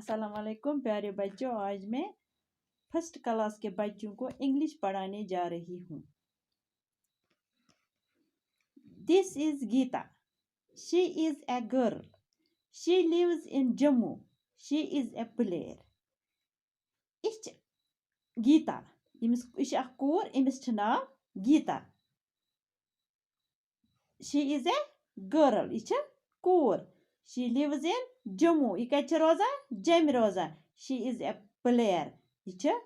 अस्सलाम वालेकुम प्यारे बच्चों। आज मैं फर्स्ट क्लास के बच्चों को इंग्लिश पढ़ाने जा रही हूँ। This is Geeta. She is a girl. She lives in Jammu. She is a player. इस गीता इमिस इश अख कोर इमिस छ नाव Geeta. She is a girl इश कोर। शी लिव्स इन जम्मू यह कत रोजान जम रोजान। शी इज ए प्लेयर यह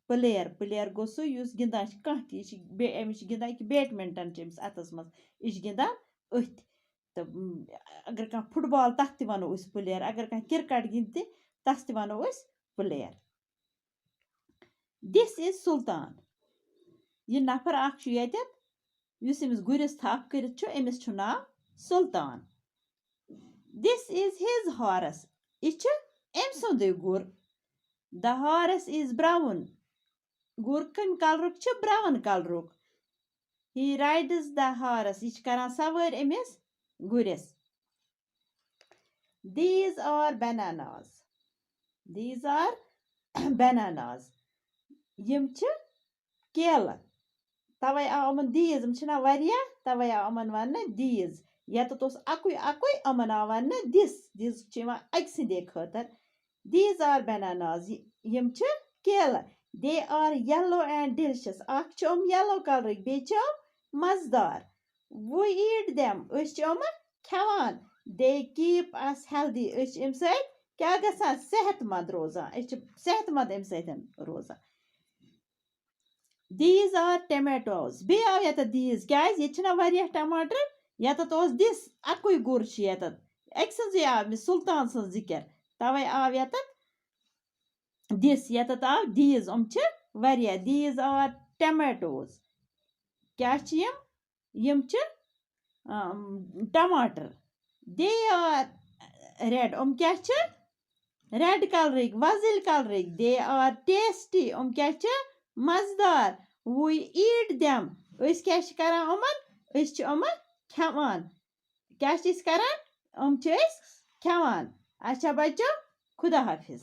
प्लेयर। प्लेयर गो सु युस गिंदान कह अमिस गिंदान बैडमिंटन अमिस अतस मज यह गिंदान अथ। तो अगर कह फुटबॉल तथ वनो प्लेयर। अगर कह क्रिकेट गिंद तस वनो प्लेयर। दिस इज सुल्तान। यह नफर अख युस अमिस गुरिस थप करित अमिस छु नाव सुल्तान। This is his horse. यह अम सुंद गुर। The horse is brown. गुर कम कलरुक brown कलरुक। He rides the horse. यह करान सवार Amish गुरिस। These are bananas. These are bananas. यम केल। तवे आव अमन दीज यम छना वारिया तवे आव अमन वन दीज। यत अकुई अकुई अमन आव वन दिस। दिस अक सिंदे खतर। These are bananas. यम केल। They are yellow and delicious. अख येलो कलर बे मजदार। We eat them. खेवान। They keep us healthy. अम सत क्या गसान सेहतमंद रोजान। सेहतमंद अम सत रोजान। These are tomatoes. बे आव यत these क्या ये वारिया टमाटर। यत दिस अकुई गुर यत अक सजे आव सुल्तान सन जिक्र तवे आव यत दिस यत आव दीज अम वारिया। These are tomatoes. क्या यम टमाटर। They are red. क्या रेड कलर वजिल कलर। They are tasty. क्या मजदार। We eat them. क्या करान अमन खेवान। क्या करान खेवान। अच्छा बच्चों खुदा हाफिज।